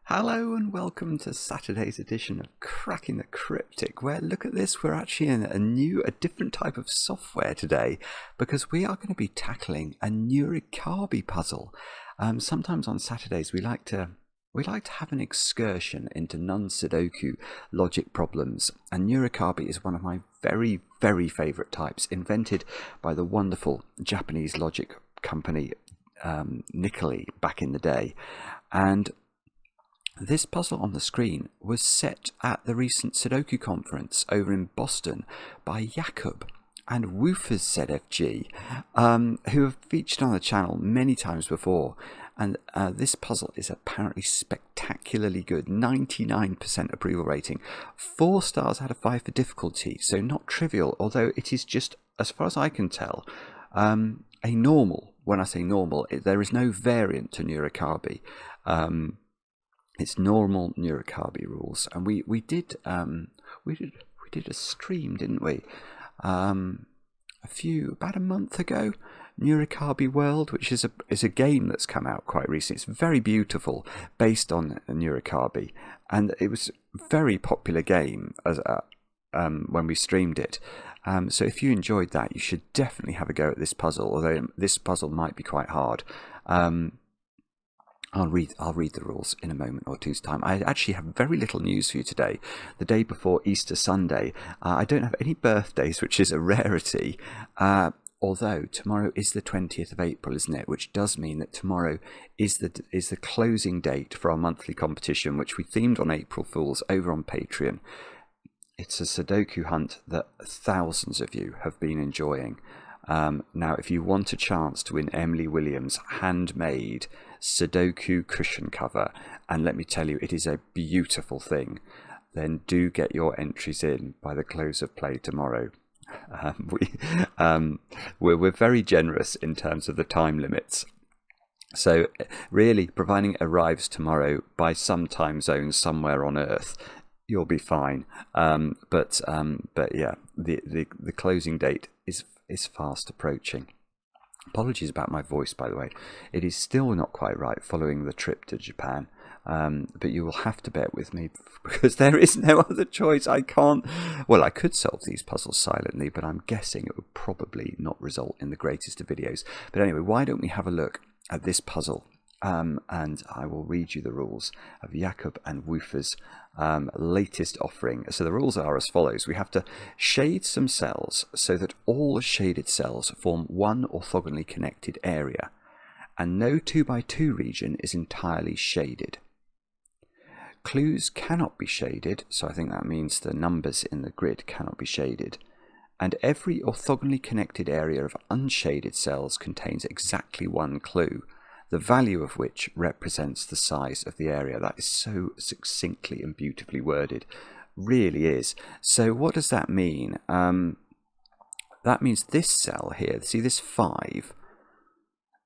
Hello and welcome to Saturday's edition of Cracking the Cryptic, where, look at this, we're actually in a different type of software today, because we are going to be tackling a Nurikabe puzzle. Sometimes on Saturdays we like to have an excursion into non-Sudoku logic problems, and Nurikabe is one of my very, very favourite types, invented by the wonderful Japanese logic company Nikkei back in the day. And this puzzle on the screen was set at the recent Sudoku conference over in Boston by Jakob and Woofers ZFG, who have featured on the channel many times before. And this puzzle is apparently spectacularly good. 99% approval rating, 4 stars out of 5 for difficulty, so not trivial, although it is just, as far as I can tell, a normal. When I say normal, there is no variant to Nurikabe. It's normal Nurikabe rules, and we did a stream, didn't we? About a month ago, Nurikabe World, which is a game that's come out quite recently. It's very beautiful, based on Nurikabe, and it was a very popular game as when we streamed it. So if you enjoyed that, you should definitely have a go at this puzzle. Although this puzzle might be quite hard. I'll read the rules in a moment or two's time. I actually have very little news for you today. The day before Easter Sunday, I don't have any birthdays, which is a rarity. Although tomorrow is the 20th of April, isn't it? Which does mean that tomorrow is the closing date for our monthly competition, which we themed on April Fools over on Patreon. It's a Sudoku hunt that thousands of you have been enjoying. Now, if you want a chance to win Emily Williams' handmade Sudoku cushion cover, and let me tell you, it is a beautiful thing, then do get your entries in by the close of play tomorrow. We're very generous in terms of the time limits. So really, providing it arrives tomorrow by some time zone somewhere on Earth, you'll be fine. But yeah, the closing date is fast approaching. Apologies about my voice, by the way. It is still not quite right following the trip to Japan, but you will have to bear with me, because there is no other choice. I can't. Well, I could solve these puzzles silently, but I'm guessing it would probably not result in the greatest of videos. But anyway, why don't we have a look at this puzzle? And I will read you the rules of Jakob and Woofers' latest offering. So the rules are as follows. We have to shade some cells so that all shaded cells form one orthogonally connected area, and no 2x2 region is entirely shaded. Clues cannot be shaded, so I think that means the numbers in the grid cannot be shaded. And every orthogonally connected area of unshaded cells contains exactly one clue, the value of which represents the size of the area. That is so succinctly and beautifully worded. Really is. So what does that mean? That means this cell here, see this 5,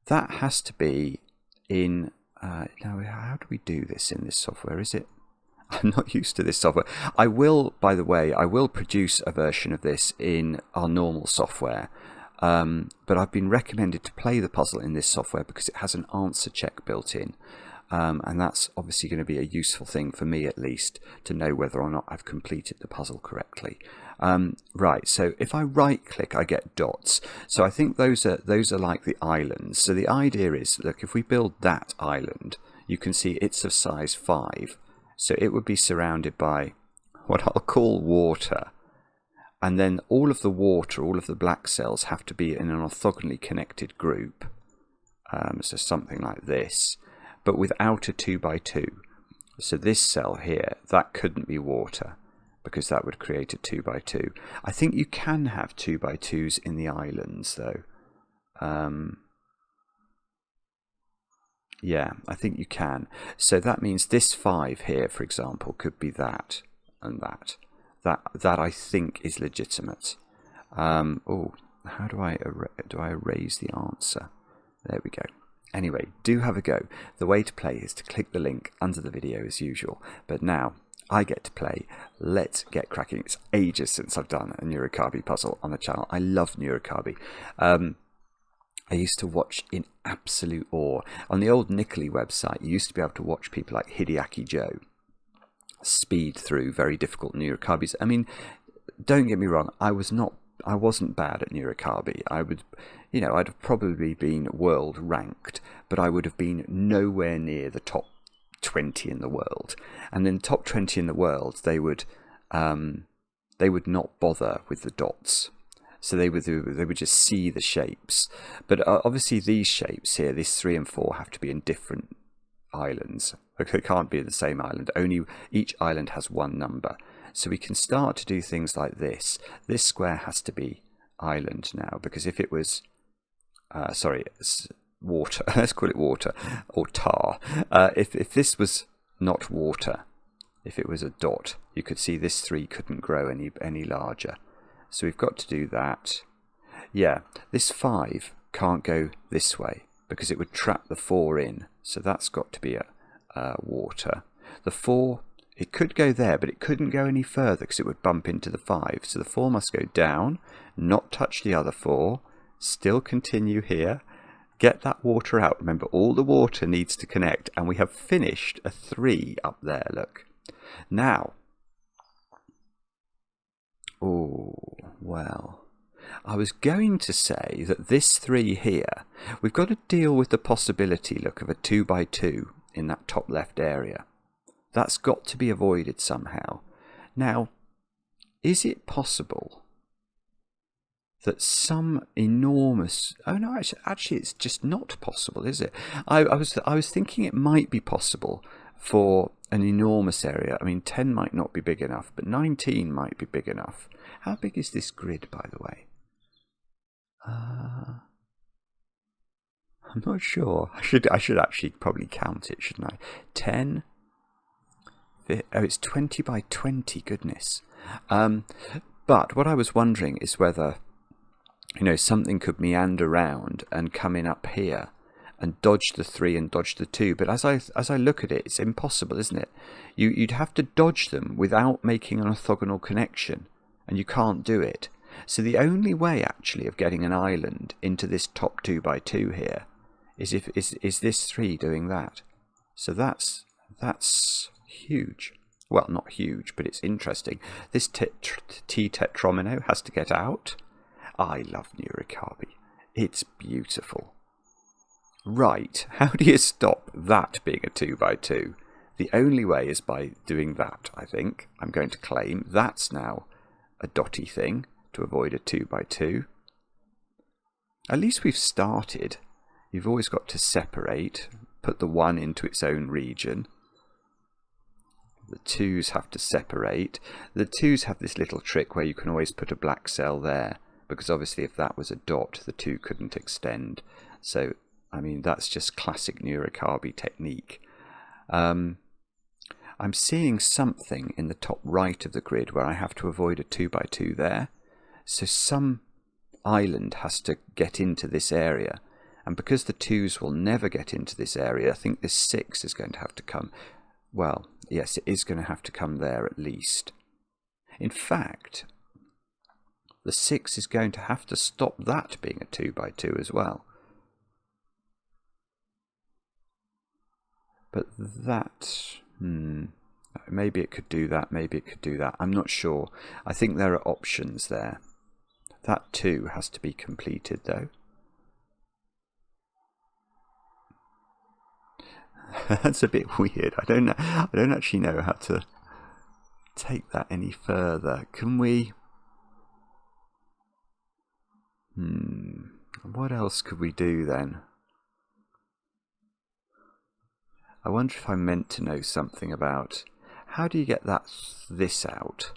that has to be in... now, how do we do this in this software? Is it... I'm not used to this software. I will, by the way, I will produce a version of this in our normal software. But I've been recommended to play the puzzle in this software because it has an answer check built in, and that's obviously going to be a useful thing for me, at least, to know whether or not I've completed the puzzle correctly. Right, so if I right click, I get dots. So I think those are like the islands. So the idea is, look, if we build that island, you can see it's of size 5, so it would be surrounded by what I'll call water. And then all of the water, all of the black cells have to be in an orthogonally connected group. So something like this, but without a 2x2. So this cell here, that couldn't be water, because that would create a 2x2. I think you can have 2x2s in the islands, though. Yeah, I think you can. So that means this 5 here, for example, could be that and that. That I think is legitimate. Oh, how do I erase the answer? There we go. Anyway, do have a go. The way to play is to click the link under the video as usual. But now I get to play. Let's get cracking. It's ages since I've done a Nurikabe puzzle on the channel. I love Nurikabe. I used to watch in absolute awe. On the old Nickley website, you used to be able to watch people like Hideaki Joe speed through very difficult Nurikabes. I mean, don't get me wrong, I wasn't bad at Nurikabe. I'd have probably been world ranked, but I would have been nowhere near the top 20 in the world. And then top 20 in the world, they would not bother with the dots. So they would just see the shapes. But obviously these shapes here, this 3 and 4, have to be in different islands. They can't be in the same island. Only each island has one number. So we can start to do things like this. This square has to be island now, because if it was, water, let's call it water, or tar. If this was not water, if it was a dot, you could see this 3 couldn't grow any larger. So we've got to do that. Yeah, this 5 can't go this way because it would trap the 4 in. So that's got to be a water. The 4, it could go there, but it couldn't go any further because it would bump into the 5. So the 4 must go down, not touch the other 4, still continue here, get that water out. Remember, all the water needs to connect, and we have finished a 3 up there, look. Now, oh, well, I was going to say that this 3 here, we've got to deal with the possibility, look, of a 2 by 2 in that top left area. That's got to be avoided somehow. Now, is it possible that some enormous... Oh no, actually it's just not possible, is it? I was thinking it might be possible for an enormous area. I mean, 10 might not be big enough, but 19 might be big enough. How big is this grid, by the way? I'm not sure. I should actually probably count it, shouldn't I? 10. Oh, it's 20 by 20. Goodness. But what I was wondering is whether, something could meander around and come in up here and dodge the 3 and dodge the 2. But as I look at it, it's impossible, isn't it? You'd have to dodge them without making an orthogonal connection, and you can't do it. So the only way actually of getting an island into this top 2 by 2 here is this 3 doing that. So that's huge. Well, not huge, but it's interesting. This T-tetromino has to get out. I love Nurikabe. It's beautiful. Right, how do you stop that being a 2 by 2? The only way is by doing that, I think. I'm going to claim that's now a dotty thing to avoid a 2 by 2. At least we've started. You've always got to separate, put the 1 into its own region. The 2's have to separate. The 2's have this little trick where you can always put a black cell there, because obviously if that was a dot, the 2 couldn't extend. So, I mean, that's just classic Nurikabe technique. I'm seeing something in the top right of the grid where I have to avoid a 2 by 2 there. So some island has to get into this area. And because the 2's will never get into this area, I think this 6 is going to have to come. Well, yes, it is going to have to come there at least. In fact, the 6 is going to have to stop that being a 2 by 2 as well. But that... maybe it could do that, maybe it could do that. I'm not sure. I think there are options there. That 2 has to be completed, though. That's a bit weird. I don't actually know how to take that any further. Can we... What else could we do then? I wonder if I'm meant to know something about how do you get this out?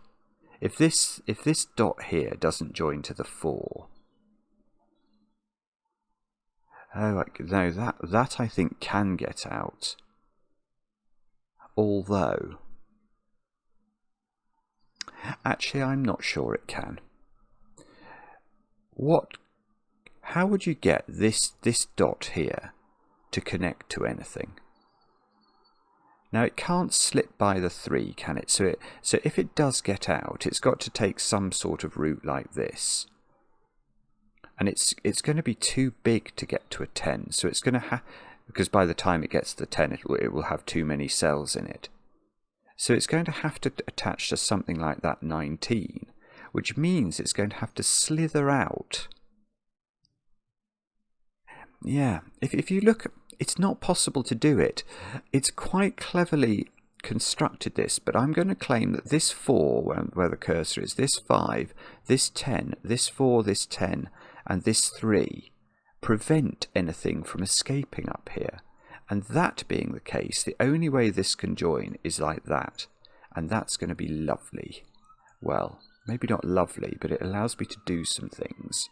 If this dot here doesn't join to the 4. Oh, no, that I think can get out. Although, actually, I'm not sure it can. How would you get this dot here to connect to anything? Now, it can't slip by the 3, can it? So if it does get out, it's got to take some sort of route like this. and it's going to be too big to get to a 10. So it's going to because by the time it gets to the 10, it will have too many cells in it. So it's going to have to attach to something like that 19, which means it's going to have to slither out. Yeah, if you look, it's not possible to do it. It's quite cleverly constructed, this, but I'm going to claim that this 4, where the cursor is, this 5, this 10, this 4, this 10, and this 3 prevent anything from escaping up here. And that being the case, the only way this can join is like that. And that's going to be lovely. Well, maybe not lovely, but it allows me to do some things.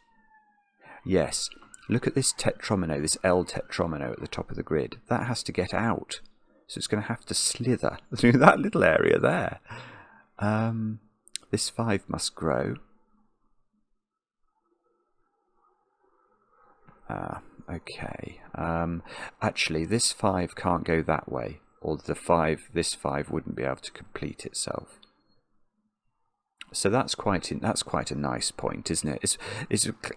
Yes, look at this tetromino, this L tetromino at the top of the grid. That has to get out. So it's going to have to slither through that little area there. This 5 must grow. Okay. Actually, this 5 can't go that way, or this 5 wouldn't be able to complete itself. So that's quite a nice point, isn't it?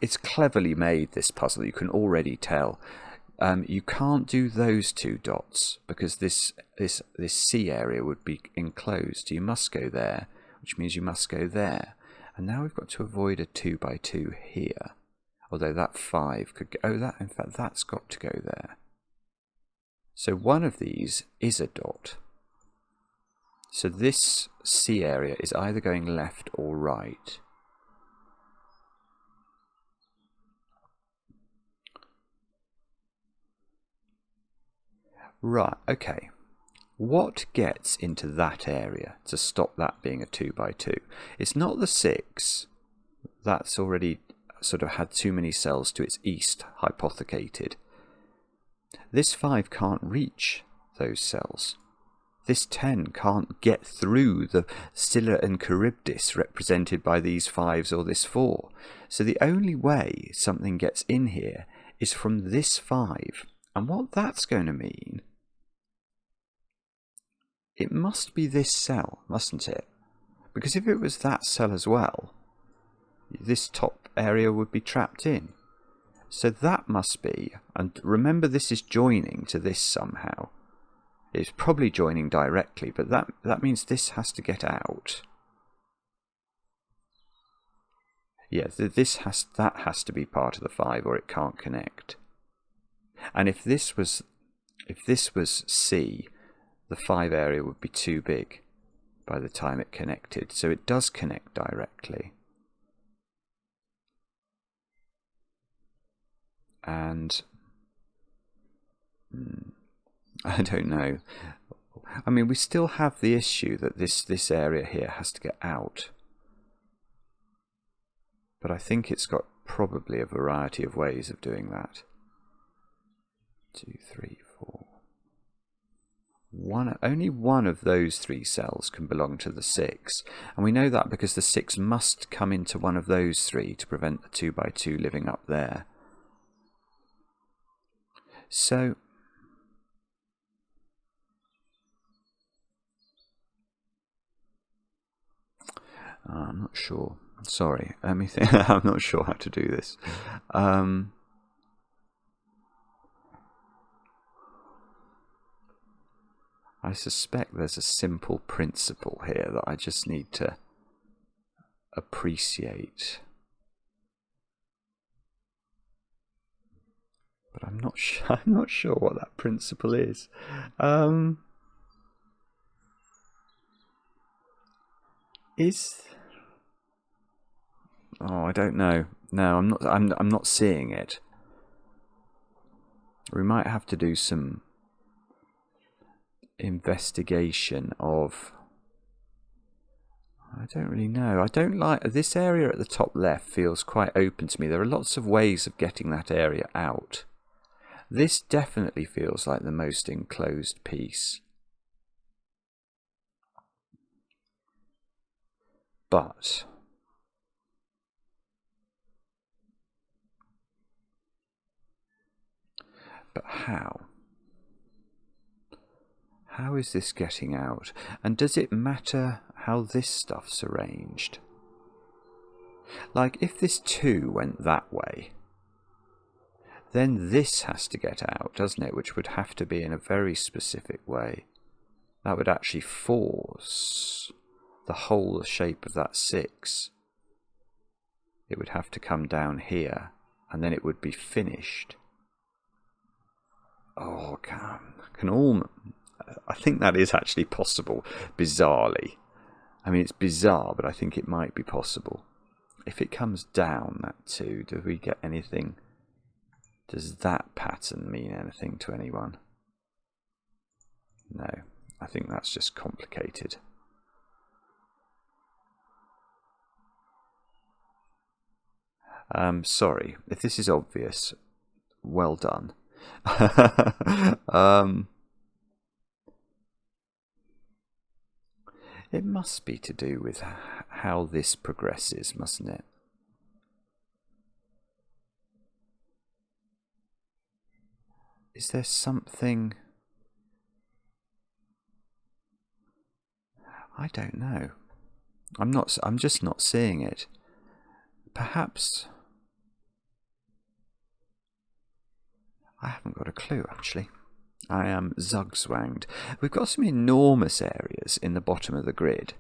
It's cleverly made, this puzzle. You can already tell. You can't do those 2 dots because this C area would be enclosed. You must go there, which means you must go there. And now we've got to avoid a 2 by 2 here. Although that 5 could go, in fact that's got to go there. So one of these is a dot. So this C area is either going left or right. Right, okay. What gets into that area to stop that being a 2 by 2? It's not the 6. That's already sort of had too many cells to its east, hypothecated. This 5 can't reach those cells. This 10 can't get through the Scylla and Charybdis represented by these 5s or this 4. So the only way something gets in here is from this 5. And what that's going to mean, it must be this cell, mustn't it? Because if it was that cell as well, this top area would be trapped in. So that must be, and remember this is joining to this somehow. It's probably joining directly, but that means this has to get out. Yeah, that has to be part of the 5 or it can't connect. And if this was C, the 5 area would be too big by the time it connected. So it does connect directly. And I don't know. I mean, we still have the issue that this area here has to get out. But I think it's got probably a variety of ways of doing that. 2, 3, 4. Only one of those 3 cells can belong to the 6. And we know that because the 6 must come into one of those 3 to prevent the 2 by 2 living up there. So I'm not sure. Sorry, let me think. I'm not sure how to do this. I suspect there's a simple principle here that I just need to appreciate. But I'm not sure what that principle is. Oh, I don't know. No, I'm not seeing it. We might have to do some investigation of. I don't really know. I don't like this area at the top left. Feels quite open to me. There are lots of ways of getting that area out. This definitely feels like the most enclosed piece. But how? How is this getting out? And does it matter how this stuff's arranged? Like if this 2 went that way, then this has to get out, doesn't it? Which would have to be in a very specific way. That would actually force the whole shape of that 6. It would have to come down here, and then it would be finished. Oh, I think that is actually possible, bizarrely. I mean, it's bizarre, but I think it might be possible. If it comes down, that 2, do we get anything? Does that pattern mean anything to anyone? No, I think that's just complicated. Sorry, if this is obvious, well done. It must be to do with how this progresses, mustn't it? Is there something? I don't know. I'm just not seeing it. Perhaps I haven't got a clue, actually. I am zugzwanged. We've got some enormous areas in the bottom of the grid.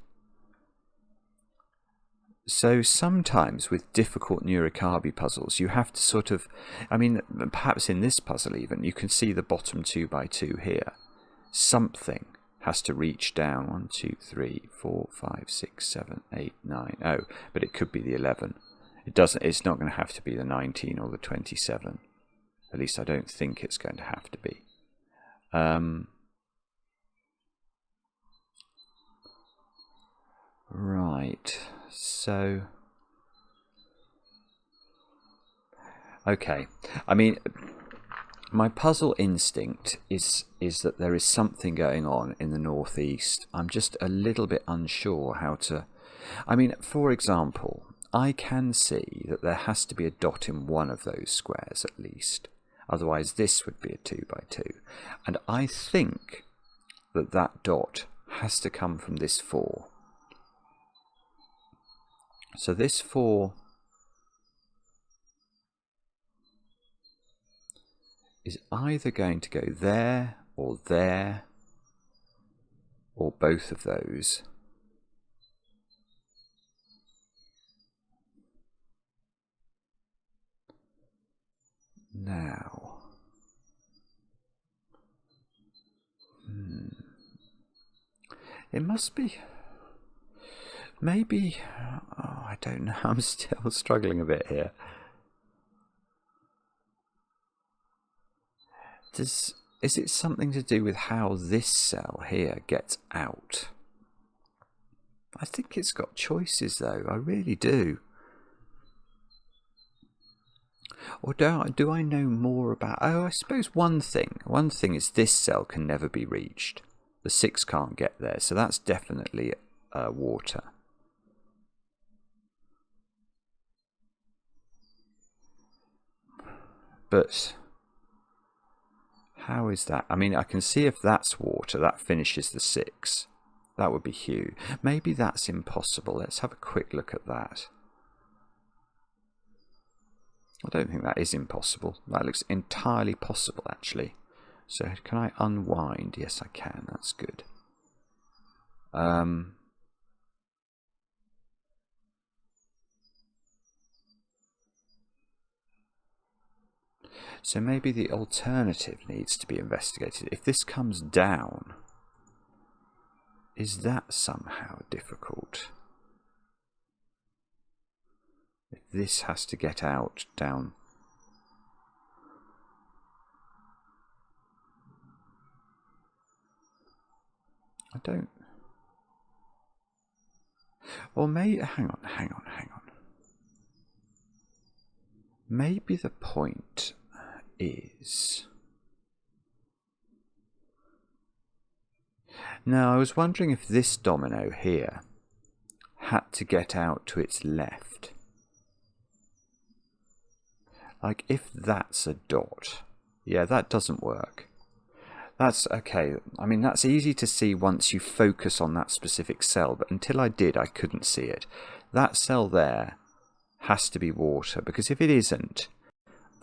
So sometimes with difficult Nurikabe puzzles, you have to sort of, I mean, perhaps in this puzzle even, you can see the bottom 2x2 here. Something has to reach down. 1, 2, 3, 4, 5, 6, 7, 8, 9. Oh, but it could be the 11. It doesn't. It's not going to have to be the 19 or the 27. At least I don't think it's going to have to be. Right. So, okay. I mean, my puzzle instinct is that there is something going on in the northeast. I'm just a little bit unsure how to. I mean, for example, I can see that there has to be a dot in one of those squares at least. Otherwise, this would be a 2x2. And I think that that dot has to come from this 4. So this 4 is either going to go there, or both of those. Now, it must be, maybe, oh, I don't know, I'm still struggling a bit here. Is it something to do with how this cell here gets out? I think it's got choices though, I really do. Or do I know more about... Oh, I suppose one thing is this cell can never be reached. The 6 can't get there, so that's definitely water. But how is that? I mean, I can see if that's water, that finishes the 6. That would be huge. Maybe that's impossible. Let's have a quick look at that. I don't think that is impossible. That looks entirely possible, actually. So can I unwind? Yes, I can. That's good. So maybe the alternative needs to be investigated. If this comes down, is that somehow difficult? If this has to get out down. I don't. Or maybe, hang on. Maybe the point is. Now, I was wondering if this domino here had to get out to its left. Like, if that's a dot. Yeah, that doesn't work. That's okay. I mean, that's easy to see once you focus on that specific cell, but until I did, I couldn't see it. That cell there has to be water, because if it isn't,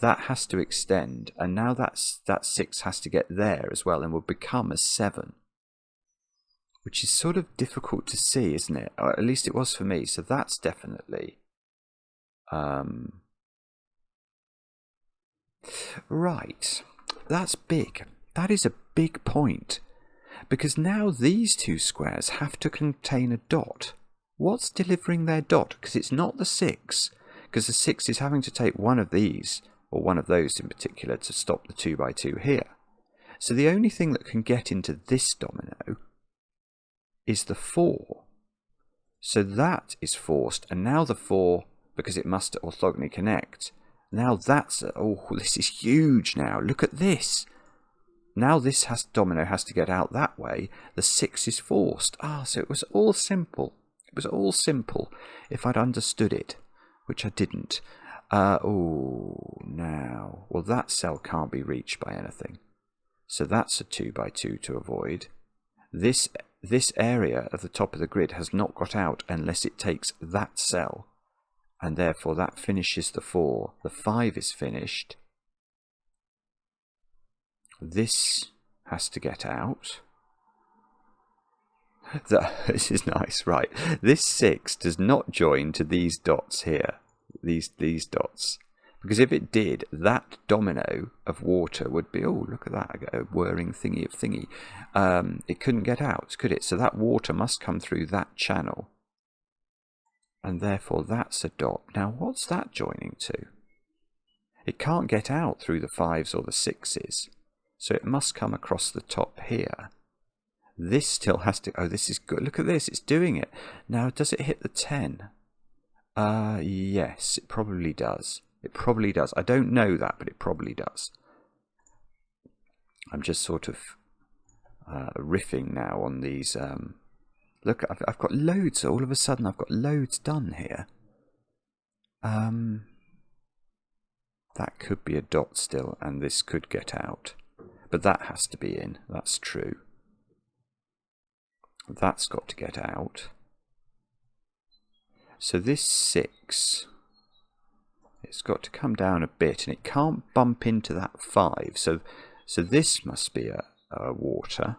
that has to extend, and now that 6 has to get there as well and will become a 7. Which is sort of difficult to see, isn't it? Or at least it was for me. So that's definitely... Right. That's big. That is a big point. Because now these two squares have to contain a dot. What's delivering their dot? Because it's not the 6. Because the 6 is having to take one of these, or one of those in particular, to stop the 2 by 2 here. So the only thing that can get into this domino is the 4. So that is forced, and now the 4, because it must orthogonally connect, now that's... oh, this is huge now. Look at this. Now this domino has to get out that way. The 6 is forced. So it was all simple. It was all simple if I'd understood it, which I didn't. Now... well, that cell can't be reached by anything. So that's a 2 by 2 to avoid. This area of the top of the grid has not got out unless it takes that cell, and therefore that finishes the 4. The 5 is finished. This has to get out. This is nice, right? This 6 does not join to these dots here, these dots. Because if it did, that domino of water would be, oh, look at that, a whirring thingy of thingy. It couldn't get out, could it? So that water must come through that channel. And therefore that's a dot. Now what's that joining to? It can't get out through the 5s or the 6s. So it must come across the top here. This still has to... oh, this is good. Look at this, it's doing it. Now, does it hit the 10? Yes, it probably does. It probably does. I don't know that, but it probably does. I'm just sort of riffing now on these... look, I've got loads. All of a sudden, I've got loads done here. That could be a dot still, and this could get out. But that has to be in. That's true. That's got to get out. So this 6... it's got to come down a bit, and it can't bump into that 5. So this must be a water.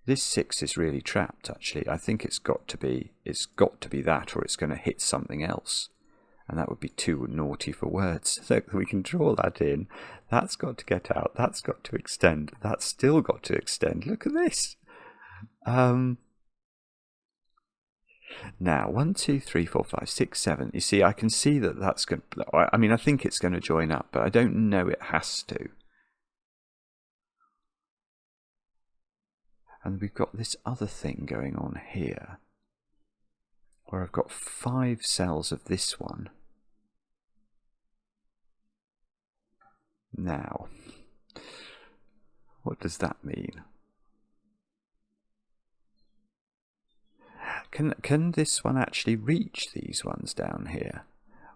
This 6 is really trapped, actually. I think it's got to be that, or it's going to hit something else. And that would be too naughty for words. So we can draw that in. That's got to get out. That's got to extend. That's still got to extend. Look at this. Now, 1, 2, 3, 4, 5, 6, 7. You see, I can see that that's going to... I mean, I think it's going to join up, but I don't know it has to. And we've got this other thing going on here, where I've got 5 cells of this one. Now, what does that mean? Can this one actually reach these ones down here?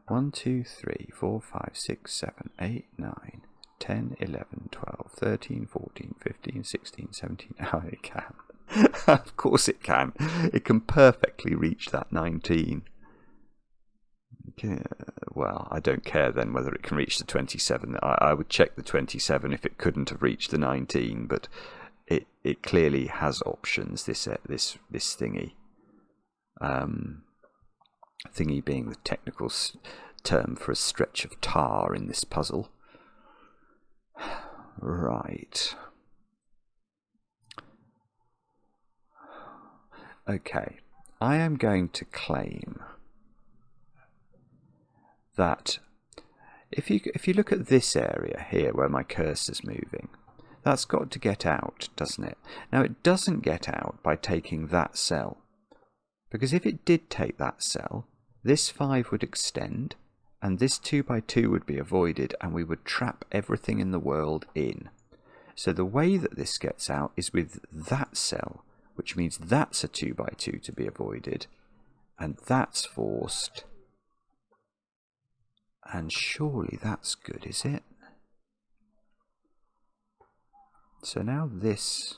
1, 2, 3, 4, 5, 6, 7, 8, 9, 10, 11, 12, 13, 14, 15, 16, 17. Oh, it can. Of course it can. It can perfectly reach that 19. Well, I don't care then whether it can reach the 27. I would check the 27 if it couldn't have reached the 19, but it clearly has options, this thingy. Thingy being the technical term for a stretch of tar in this puzzle. Right. Okay, I am going to claim that if you look at this area here where my cursor's moving, that's got to get out, doesn't it? Now it doesn't get out by taking that cell, because if it did take that cell, this 5 would extend, and this 2 by 2 would be avoided, and we would trap everything in the world in. So the way that this gets out is with that cell, which means that's a 2 by 2 to be avoided, and that's forced. And surely that's good, is it? So now this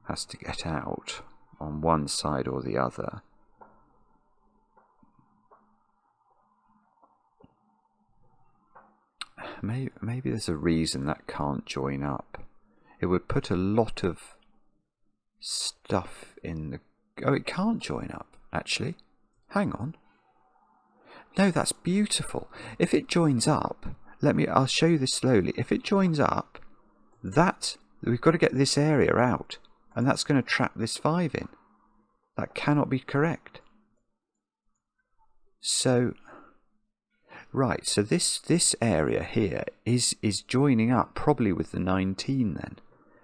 has to get out on one side or the other. maybe there's a reason that can't join up. It would put a lot of stuff in the... Oh, it can't join up, actually. Hang on. No, that's beautiful. If it joins up, I'll show you this slowly. If it joins up, we've got to get this area out, and that's going to trap this 5 in. That cannot be correct. So, right, so this area here is joining up probably with the 19 then.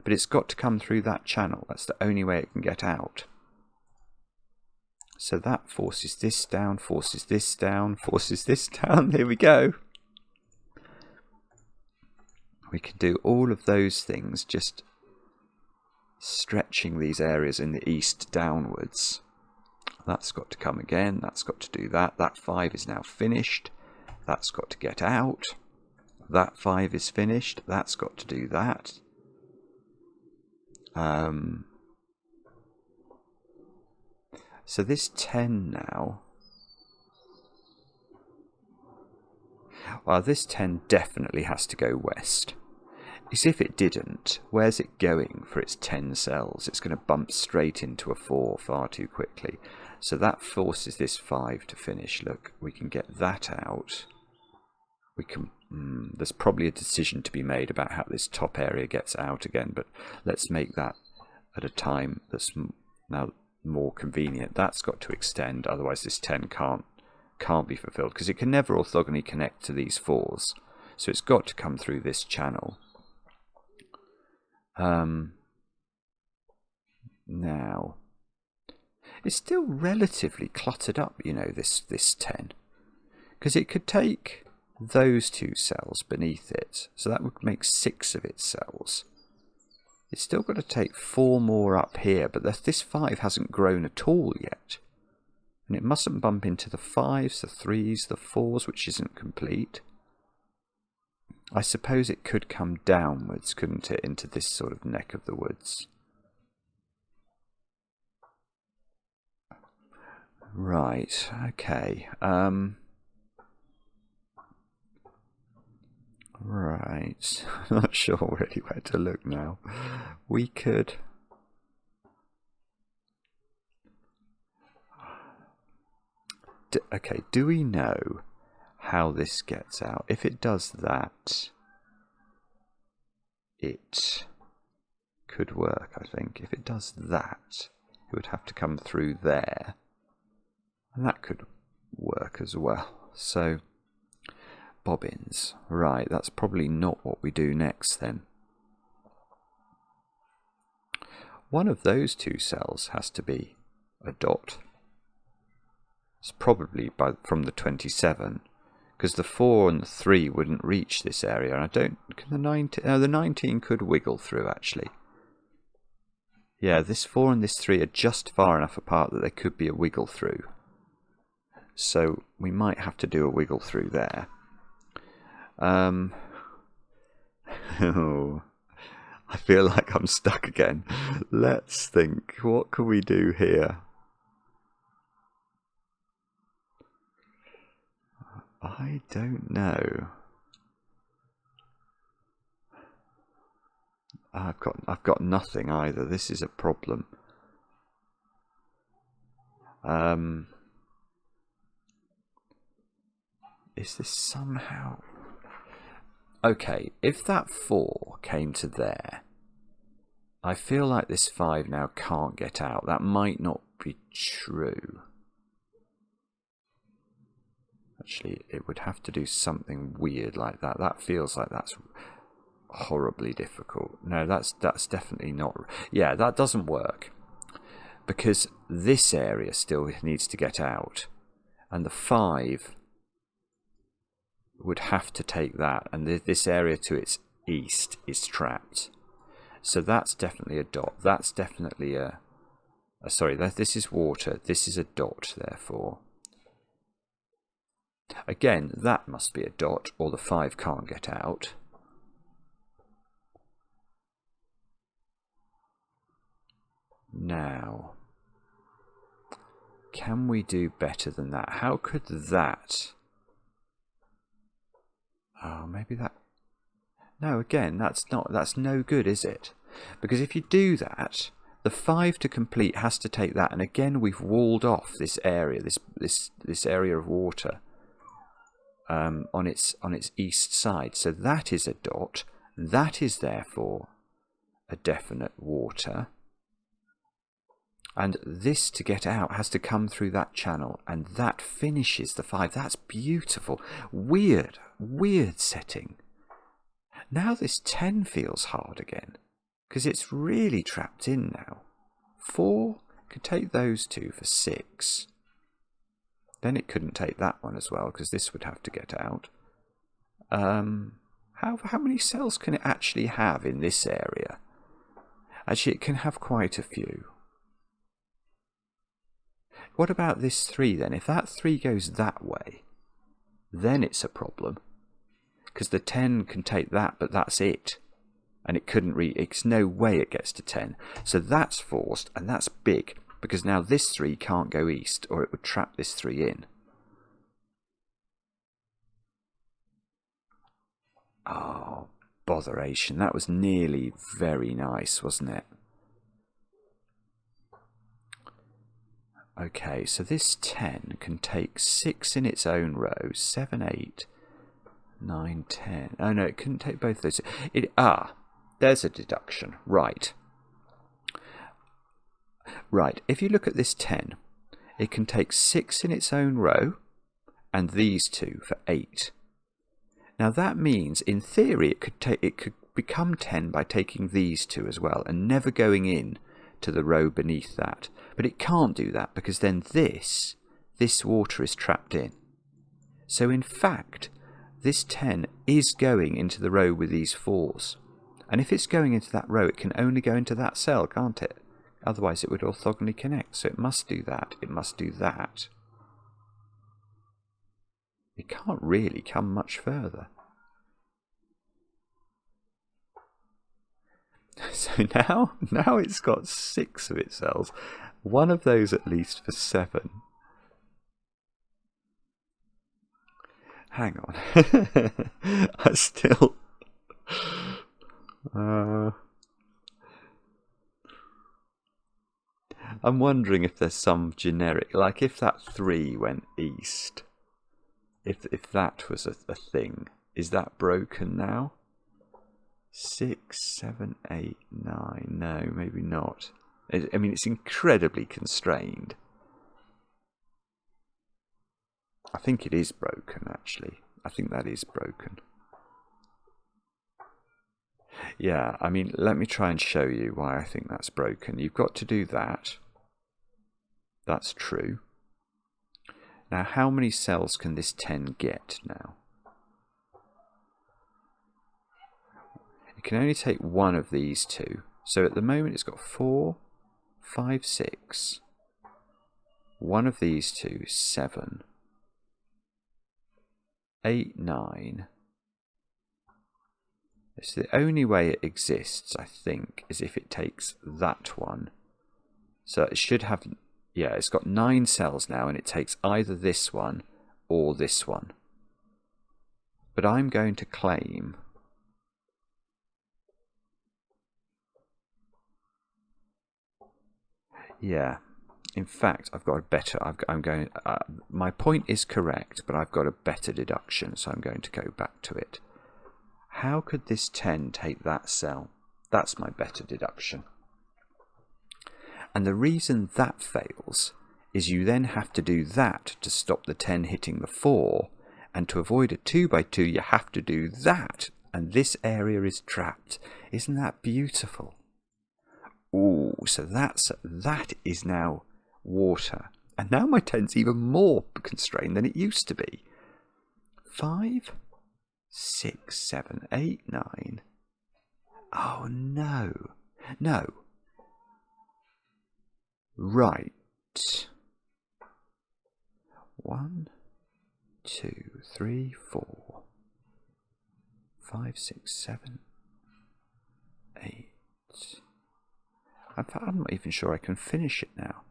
But it's got to come through that channel. That's the only way it can get out. So that forces this down, forces this down, forces this down. There we go. We can do all of those things, just stretching these areas in the east downwards. That's got to come again. That's got to do that. That 5 is now finished. That's got to get out. That 5 is finished. That's got to do that. So this 10 now, well, this 10 definitely has to go west. Because if it didn't, where's it going for its 10 cells? It's going to bump straight into a 4 far too quickly. So that forces this 5 to finish. Look, we can get that out. We can. There's probably a decision to be made about how this top area gets out again, but let's make that at a time that's now more convenient. That's got to extend, otherwise this 10 can't be fulfilled, because it can never orthogonally connect to these 4s. So it's got to come through this channel. Now, it's still relatively cluttered up, you know, this 10, because it could take those 2 cells beneath it, so that would make 6 of its cells. It's still got to take 4 more up here, but this 5 hasn't grown at all yet. And it mustn't bump into the 5s, the 3s, the 4s, which isn't complete. I suppose it could come downwards, couldn't it, into this sort of neck of the woods. Right, okay. Right, I'm not sure really where to look now. We could... Okay, do we know how this gets out? If it does that, it could work, I think. If it does that, it would have to come through there. And that could work as well. So, bobbins. Right, that's probably not what we do next then. One of those 2 cells has to be a dot. It's probably from the 27, because the 4 and the 3 wouldn't reach this area. And I don't... Can the 19... No, the 19 could wiggle through, actually. Yeah, this 4 and this 3 are just far enough apart that there could be a wiggle through. So we might have to do a wiggle through there. Oh, I feel like I'm stuck again. Let's think. What can we do here? I don't know. I've got nothing either. This is a problem. Is this somehow... Okay, if that 4 came to there, I feel like this 5 now can't get out. That might not be true. Actually, it would have to do something weird like that. That feels like that's horribly difficult. No, that's definitely not... Yeah, that doesn't work. Because this area still needs to get out. And the 5... would have to take that, and this area to its east is trapped. So that's definitely a dot. That's definitely a sorry, this is water. This is a dot, therefore. Again, that must be a dot, or the 5 can't get out. Now, can we do better than that? How could that... Oh, maybe that No, again, that's no good, is it? Because if you do that, the 5 to complete has to take that, and again we've walled off this area, this area of water on its east side. So that is a dot. That is therefore a definite water. And this, to get out, has to come through that channel, and that finishes the 5. That's beautiful. Weird setting. Now this 10 feels hard again, because it's really trapped in now. 4 could take those two for 6. Then it couldn't take that one as well, because this would have to get out. How many cells can it actually have in this area? Actually, it can have quite a few. What about this 3 then? If that 3 goes that way, then it's a problem. Because the 10 can take that, but that's it. And it couldn't it's no way it gets to 10. So that's forced, and that's big. Because now this 3 can't go east, or it would trap this 3 in. Oh, botheration. That was nearly very nice, wasn't it? Okay, so this 10 can take 6 in its own row, 7, 8, 9, 10. Oh no, it couldn't take both those. There's a deduction. Right. Right, if you look at this 10, it can take 6 in its own row, and these two for 8. Now that means, in theory, it could become 10 by taking these two as well, and never going in to the row beneath that. But it can't do that, because then this water is trapped in. So in fact, this 10 is going into the row with these 4s. And if it's going into that row, it can only go into that cell, can't it? Otherwise it would orthogonally connect. So it must do that. It must do that. It can't really come much further. So now it's got 6 of its cells. One of those at least for 7. Hang on. I still... I'm wondering if there's some generic... Like if that 3 went east. If that was a thing. Is that broken now? 6, 7, 8, 9. No, maybe not. I mean, it's incredibly constrained. I think it is broken, actually. I think that is broken. Yeah, I mean, let me try and show you why I think that's broken. You've got to do that. That's true. Now, how many cells can this 10 get now? It can only take one of these two. So at the moment it's got 4, 5, 6. One of these two, 7. 8, 9. It's the only way it exists, I think, is if it takes that one. So it should have... Yeah, it's got 9 cells now, and it takes either this one or this one. But I'm going to claim... Yeah, in fact, I've got a better... my point is correct, but I've got a better deduction, so I'm going to go back to it. How could this 10 take that cell? That's my better deduction. And the reason that fails is you then have to do that to stop the 10 hitting the 4, and to avoid a 2 by 2 you have to do that, and this area is trapped. Isn't that beautiful? Ooh, so that is now water. And now my 10's even more constrained than it used to be. 5, 6, 7, 8, 9. Oh no. No. Right. 1, 2, 3, 4, 5, 6, 7, 8. I'm not even sure I can finish it now.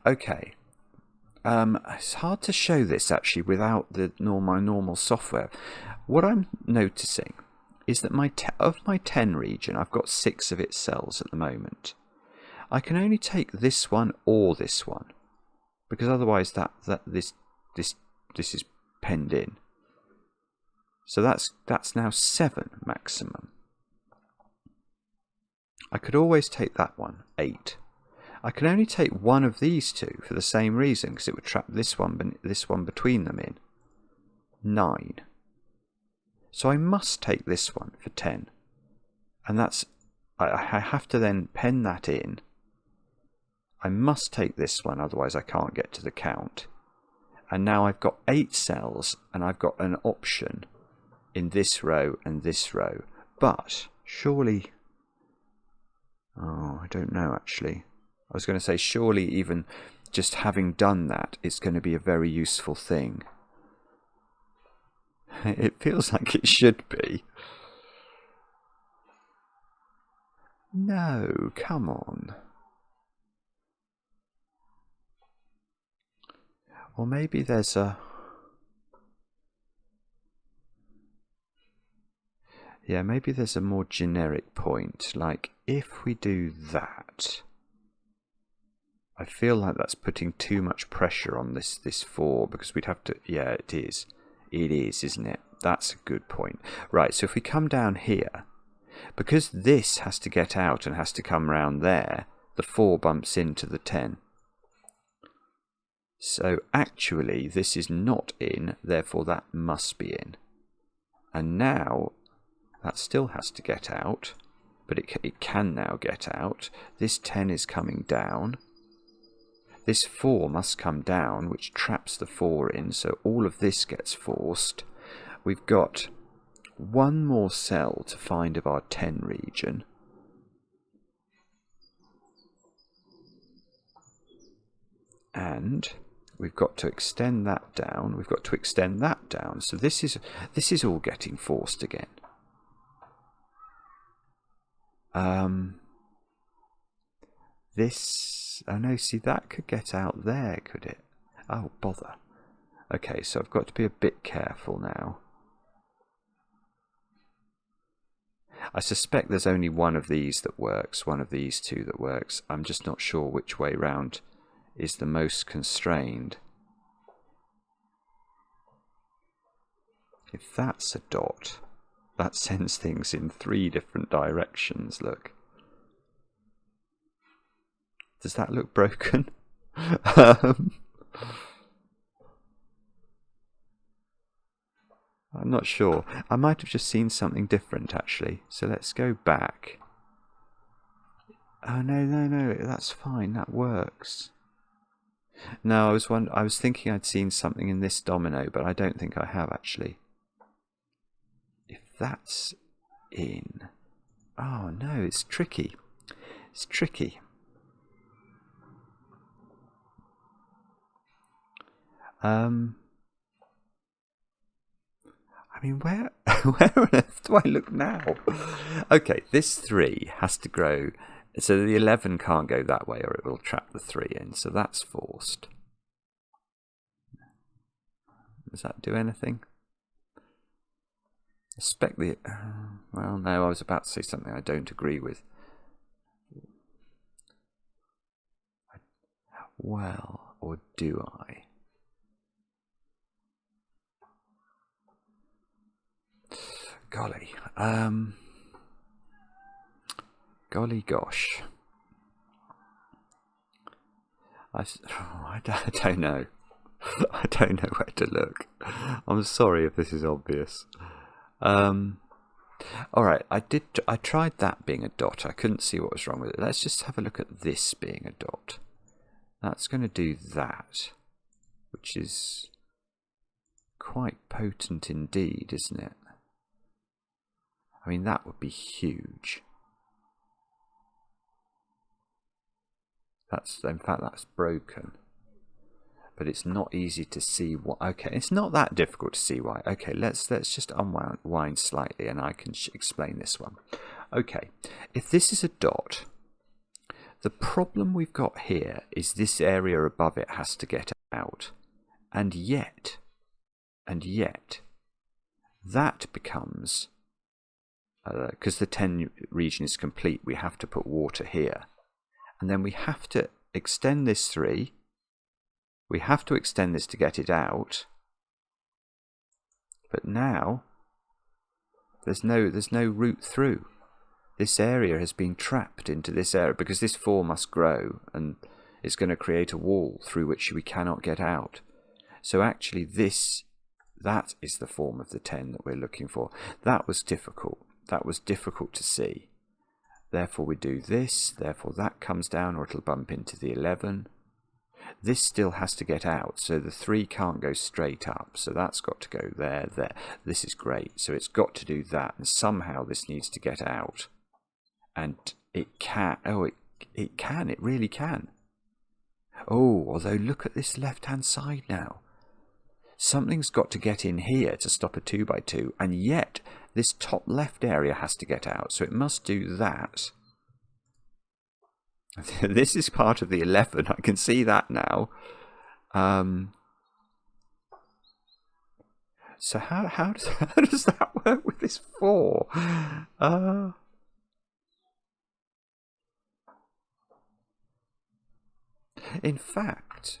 Okay. It's hard to show this actually without my normal software. What I'm noticing is that of my 10 region, I've got 6 of its cells at the moment. I can only take this one or this one, because otherwise this is penned in. So that's now 7 maximum. I could always take that one, 8. I can only take one of these two for the same reason, because it would trap this one between them in 9. So I must take this one for 10, and that's I have to then pen that in. I must take this one, otherwise I can't get to the count. And now I've got 8 cells, and I've got an option in this row and this row. But surely, oh, I don't know actually. I was going to say surely even just having done that, it's going to be a very useful thing. It feels like it should be. No, come on. Or maybe there's a... Yeah, maybe there's a more generic point. Like, if we do that... I feel like that's putting too much pressure on this 4, because we'd have to... Yeah, it is. It is, isn't it? That's a good point. Right, so if we come down here, because this has to get out and has to come round there, the 4 bumps into the 10. So actually this is not in, therefore that must be in. And now that still has to get out, but it can now get out. This 10 is coming down. This 4 must come down, which traps the 4 in, so all of this gets forced. We've got one more cell to find of our 10 region. And we've got to extend that down. We've got to extend that down. So this is all getting forced again. Oh no, see, that could get out there, could it? Oh, bother. Okay, so I've got to be a bit careful now. I suspect there's only one of these that works, one of these two that works. I'm just not sure which way round is the most constrained. If that's a dot, that sends things in 3 different directions, look. Does that look broken? I'm not sure. I might have just seen something different actually. So let's go back. Oh no, that's fine. That works. No, I was thinking I'd seen something in this domino, but I don't think I have actually. If that's in... Oh no, it's tricky. It's tricky. I mean, where on earth do I look now? Okay, this 3 has to grow, so the 11 can't go that way or it will trap the 3 in, so that's forced. Does that do anything? I suspect the... well, no, I was about to say something I don't agree with. Well, or do I? Golly, golly gosh, I don't know. I don't know where to look. I'm sorry if this is obvious. All right, I tried that being a dot. I couldn't see what was wrong with it. Let's just have a look at this being a dot. That's going to do that, which is quite potent indeed, isn't it? I mean, that would be huge. In fact, that's broken. But it's not easy to see what... Okay, it's not that difficult to see why. Okay, let's just unwind slightly and I can explain this one. Okay, if this is a dot, the problem we've got here is this area above it has to get out. And yet, that becomes because the 10 region is complete, we have to put water here. And then we have to extend this 3. We have to extend this to get it out. But now there's no route through. This area has been trapped into this area because this 4 must grow, and it's going to create a wall through which we cannot get out. So actually that is the form of the 10 that we're looking for. That was difficult. That was difficult to see. Therefore we do this, therefore that comes down, or it'll bump into the 11. This still has to get out, so the 3 can't go straight up, so that's got to go there, there. This is great, so it's got to do that, and somehow this needs to get out. And it can, it can, it really can. Oh, although look at this left-hand side now. Something's got to get in here to stop a 2x2, and yet this top left area has to get out, so it must do that. This is part of the 11, I can see that now. So how does that work with this 4? In fact,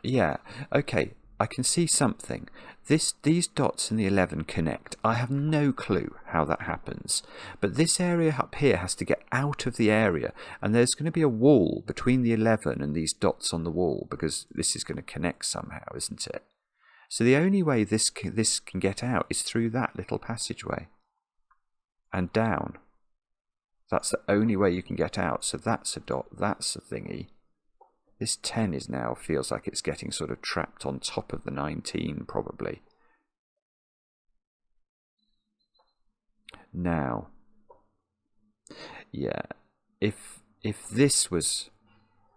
yeah, okay, I can see something. These dots in the 11 connect. I have no clue how that happens. But this area up here has to get out of the area. And there's going to be a wall between the 11 and these dots on the wall, because this is going to connect somehow, isn't it? So the only way this can get out is through that little passageway. And down. That's the only way you can get out. So that's a dot, that's a thingy. This 10 is now, feels like it's getting sort of trapped on top of the 19, probably. Now, yeah, if this was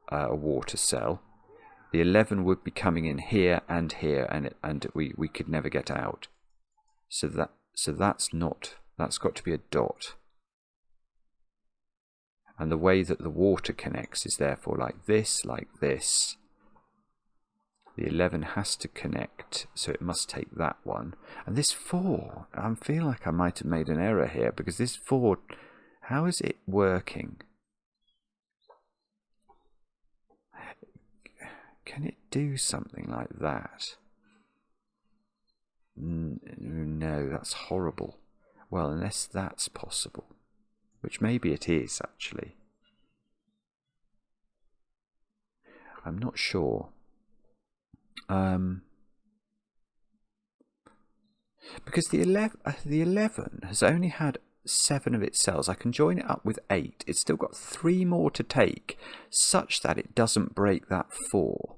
a water cell, the 11 would be coming in here, and we could never get out. So that's got to be a dot. And the way that the water connects is therefore like this, like this. The 11 has to connect, so it must take that one. And this 4, I feel like I might have made an error here, because this 4, how is it working? Can it do something like that? No, that's horrible. Well, unless that's possible. Which maybe it is, actually. I'm not sure. Because the 11 has only had 7 of its cells. I can join it up with 8. It's still got 3 more to take, such that it doesn't break that 4.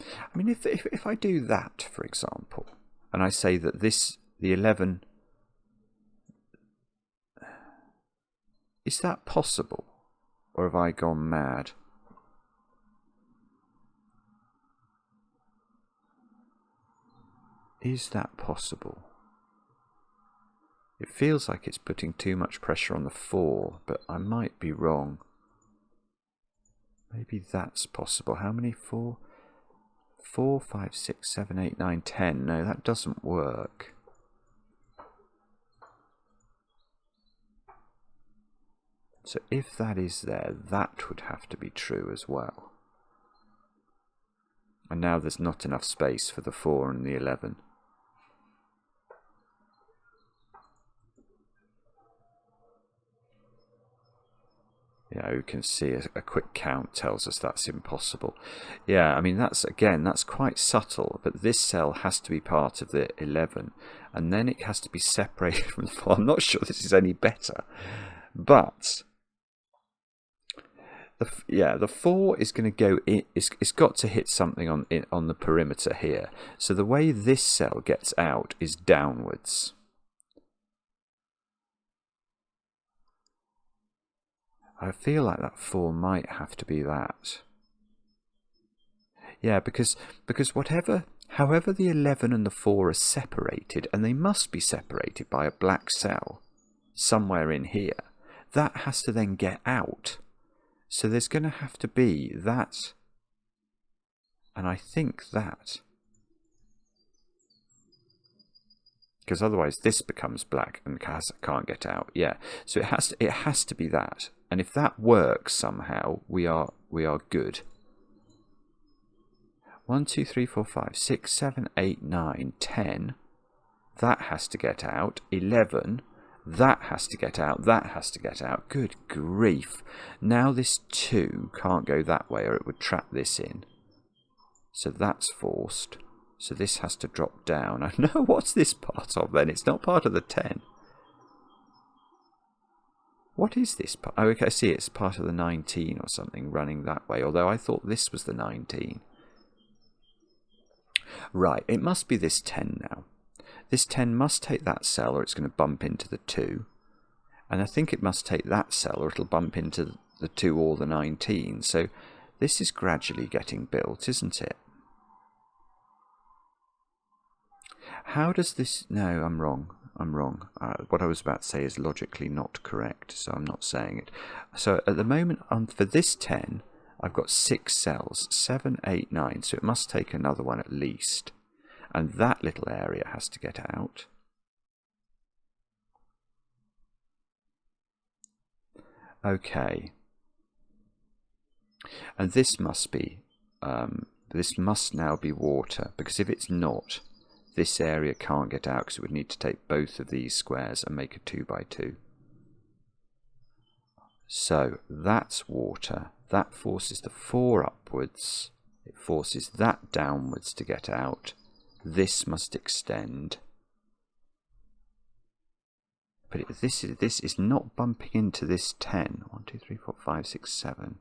I mean, if I do that, for example, and I say that the 11, is that possible? Or have I gone mad? Is that possible? It feels like it's putting too much pressure on the 4, but I might be wrong. Maybe that's possible. How many 4? 4, 5, 6, 7, 8, 9, 10. No, that doesn't work. So if that is there, that would have to be true as well. And now there's not enough space for the 4 and the 11. Yeah, you can see a quick count tells us that's impossible. Yeah, I mean, that's quite subtle, but this cell has to be part of the 11, and then it has to be separated from the 4. I'm not sure this is any better, but the 4 is going to go in. It's got to hit something on the perimeter here. So the way this cell gets out is downwards. I feel like that 4 might have to be that. Yeah, because however the 11 and the 4 are separated, and they must be separated by a black cell somewhere in here, that has to then get out. So there's going to have to be that And I think that, because otherwise this becomes black and can't get out. Yeah, so it has to be that. And if that works somehow, we are good. 1, 2, 3, 4, 5, 6, 7, 8, 9, 10. That has to get out. 11. That has to get out. That has to get out. Good grief. Now this 2 can't go that way, or it would trap this in. So that's forced. So this has to drop down. I know, what's this part of then? It's not part of the 10. What is this part? Oh, okay, I see it's part of the 19 or something running that way, although I thought this was the 19. Right, it must be this 10 now. This 10 must take that cell or it's going to bump into the 2. And I think it must take that cell or it'll bump into the 2 or the 19. So this is gradually getting built, isn't it? How does this... No, I'm wrong. What I was about to say is logically not correct, so I'm not saying it. So at the moment, for this 10, I've got 6 cells, 7, 8, 9, so it must take another one at least. And that little area has to get out. Okay. And this must be, this must now be water, because if it's not, this area can't get out, because it would need to take both of these squares and make a 2 by 2. So that's water. That forces the 4 upwards. It forces that downwards to get out. This must extend. But this is not bumping into this 10. 1, 2, 3, 4, 5, 6, 7.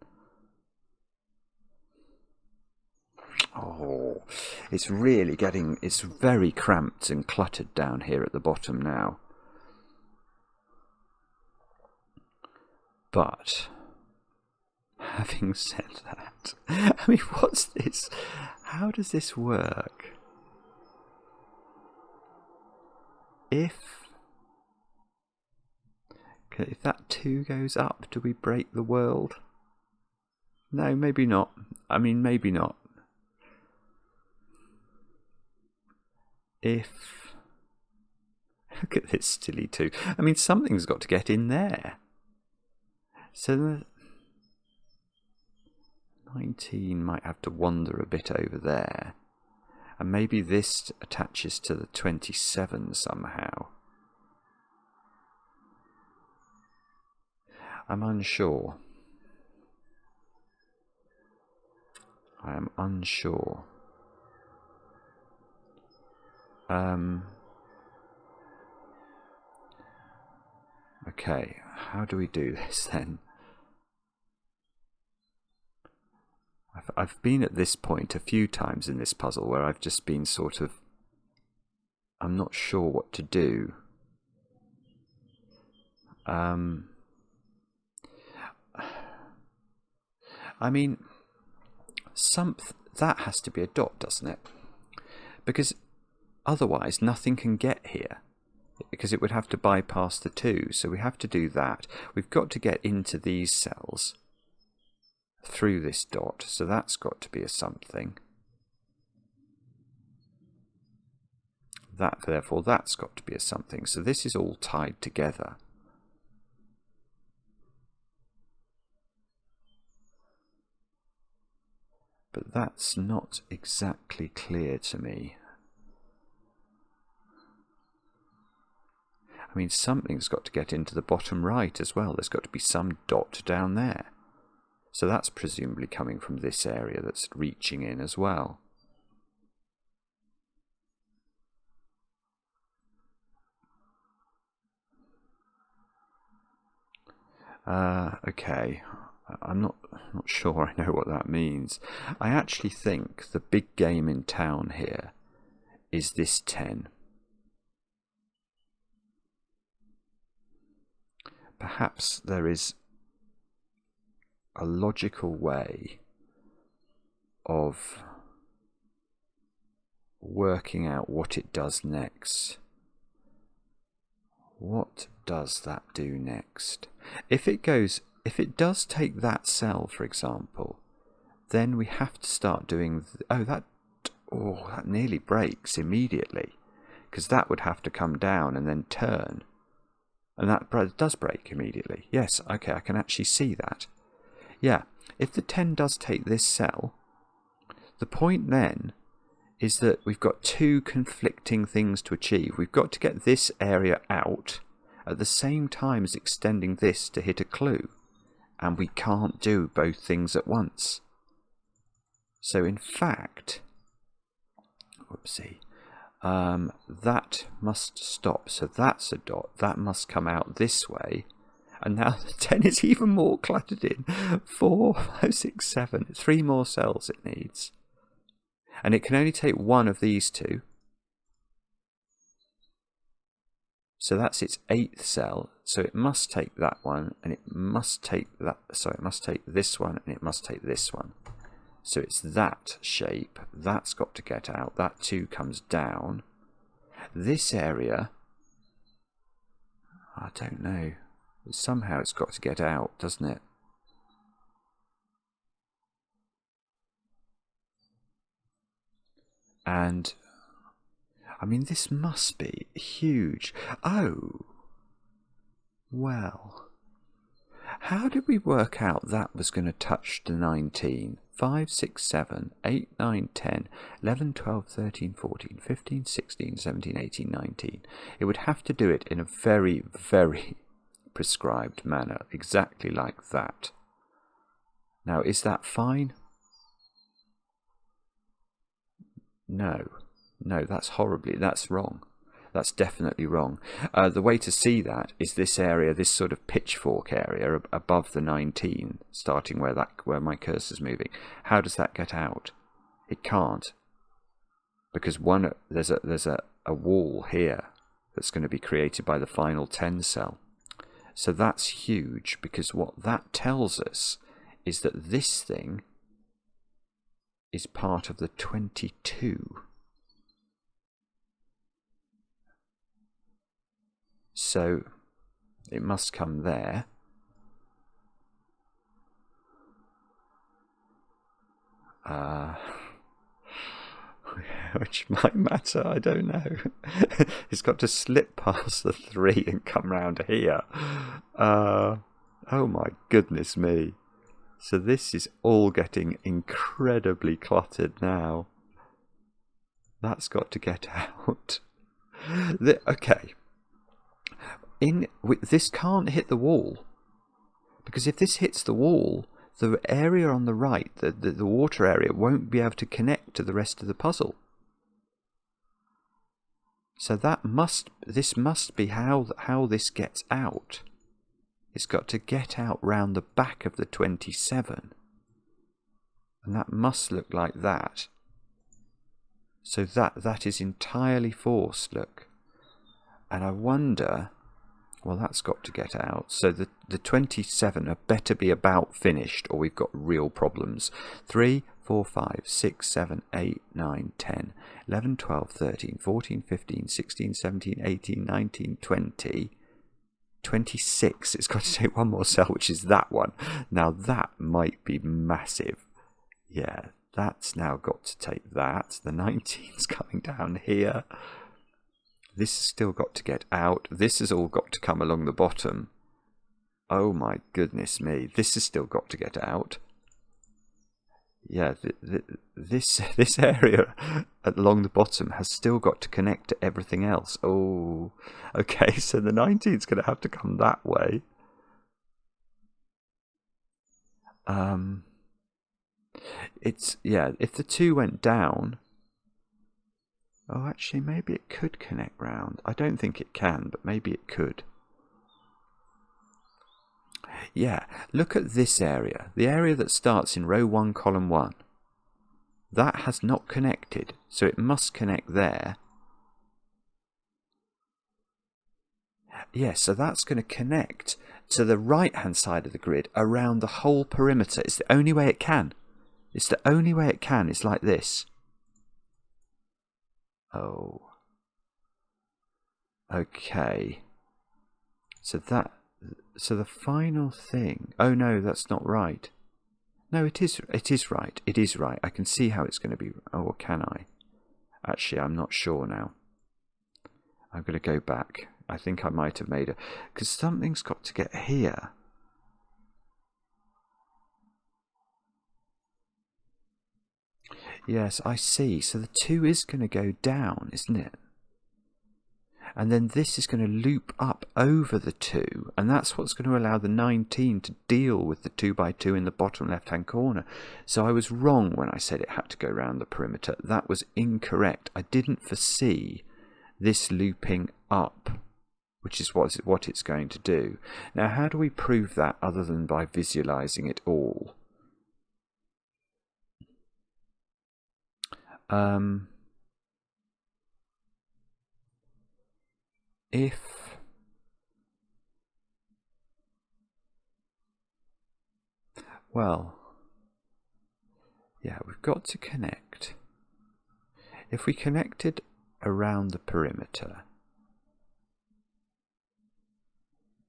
Oh, it's really getting... It's very cramped and cluttered down here at the bottom now. But, having said that, I mean, what's this? How does this work? If that 2 goes up, do we break the world? No, maybe not. I mean, maybe not. If... Look at this silly 2. I mean, something's got to get in there. So the 19 might have to wander a bit over there. And maybe this attaches to the 27 somehow. I'm unsure. I am unsure. Okay, how do we do this then? I've been at this point a few times in this puzzle where I've just been sort of... I'm not sure what to do. I mean, that has to be a dot, doesn't it? Because otherwise nothing can get here, because it would have to bypass the 2, so we have to do that. We've got to get into these cells through this dot, so that's got to be a something. Therefore that's got to be a something. So this is all tied together. But that's not exactly clear to me. I mean, something's got to get into the bottom right as well. There's got to be some dot down there. So that's presumably coming from this area that's reaching in as well. Okay. I'm not sure I know what that means. I actually think the big game in town here is this 10. Perhaps there is a logical way of working out what it does next. What does that do next? If it does take that cell, for example, then we have to start doing... that nearly breaks immediately, because that would have to come down and then turn. And that does break immediately. Yes, okay, I can actually see that. Yeah, if the 10 does take this cell, the point then is that we've got two conflicting things to achieve. We've got to get this area out at the same time as extending this to hit a clue. And we can't do both things at once. So in fact, whoopsie, that must stop. So that's a dot. That must come out this way. And now the 10 is even more cluttered in. 4, 5, 6, 7. 3 more cells it needs. And it can only take one of these two. So that's its 8th cell. So it must take that one, and it must take that. So it must take this one, and it must take this one. So it's that shape. That's got to get out. That 2 comes down. This area, I don't know. Somehow it's got to get out, doesn't it? And I mean, this must be huge. Oh, well, how did we work out that was going to touch the 19? 5, 6, 7, 8, 9, 10, 11, 12, 13, 14, 15, 16, 17, 18, 19. It would have to do it in a very, very prescribed manner, exactly like that. Now, is that fine? No, that's that's wrong. That's definitely wrong. The way to see that is this area, this sort of pitchfork area above the 19, starting where my cursor's moving. How does that get out? It can't, because there's a wall here that's going to be created by the final 10 cell. So that's huge, because what that tells us is that this thing is part of the 22. So it must come there. Which might matter, I don't know. It's got to slip past the 3 and come round here. Oh my goodness me. So this is all getting incredibly cluttered now. That's got to get out. Okay. This can't hit the wall, because if this hits the wall, the area on the right, the water area, won't be able to connect to the rest of the puzzle. So this must be how this gets out. It's got to get out round the back of the 27, and that must look like that. So that is entirely forced, look. And I wonder... Well, that's got to get out. So the 27 had better be about finished, or we've got real problems. 3, 4, 5, 6, 7, 8, 9, 10, 11, 12, 13, 14, 15, 16, 17, 18, 19, 20, 26. It's got to take one more cell, which is that one. Now, that might be massive. Yeah, that's now got to take that. The 19's coming down here. This has still got to get out. This has all got to come along the bottom. Oh my goodness me. This has still got to get out. Yeah, this area along the bottom has still got to connect to everything else. Oh, okay, so the 19's going to have to come that way. If the 2 went down... Oh, actually, maybe it could connect round. I don't think it can, but maybe it could. Yeah, look at this area. The area that starts in row 1, column 1. That has not connected, so it must connect there. Yeah, so that's going to connect to the right-hand side of the grid around the whole perimeter. It's the only way it can. It's the only way it can. It's like this. Oh. Okay. So the final thing... Oh no, that's not right. No, it is right. It is right. I can see how it's going to be. Oh, or can I? Actually, I'm not sure now. I'm going to go back. I think I might have made it. Because something's got to get here. Yes, I see. So the 2 is going to go down, isn't it? And then this is going to loop up over the 2, and that's what's going to allow the 19 to deal with the 2x2 in the bottom left-hand corner. So I was wrong when I said it had to go around the perimeter. That was incorrect. I didn't foresee this looping up, which is what it's going to do. Now, how do we prove that other than by visualizing it all? Well, yeah, we've got to connect. If we connected around the perimeter,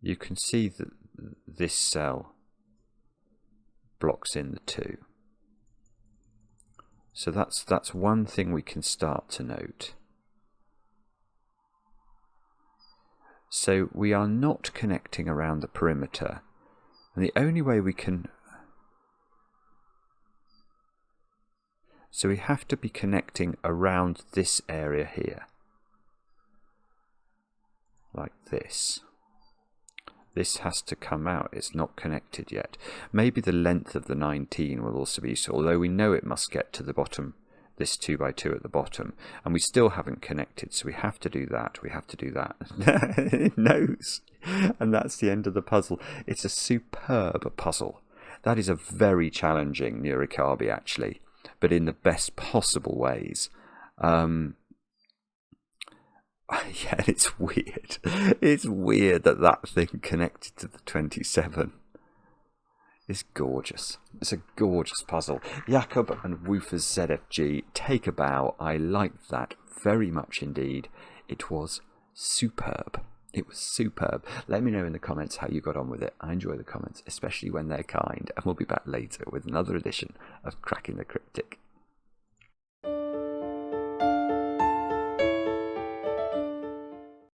you can see that this cell blocks in the 2. So that's one thing we can start to note. So we are not connecting around the perimeter, and the only way we can... So we have to be connecting around this area here, like this. This has to come out. It's not connected yet. Maybe the length of the 19 will also be useful, although we know it must get to the bottom, this 2x2 at the bottom, and we still haven't connected, so we have to do that. We have to do that. It knows. And that's the end of the puzzle. It's a superb puzzle. That is a very challenging Nurikabe, actually, but in the best possible ways. Yeah, it's weird. It's weird that thing connected to the 27. It's gorgeous. It's a gorgeous puzzle. Jakob and Woofers ZFG, take a bow. I liked that very much indeed. It was superb. It was superb. Let me know in the comments how you got on with it. I enjoy the comments, especially when they're kind. And we'll be back later with another edition of Cracking the Cryptic.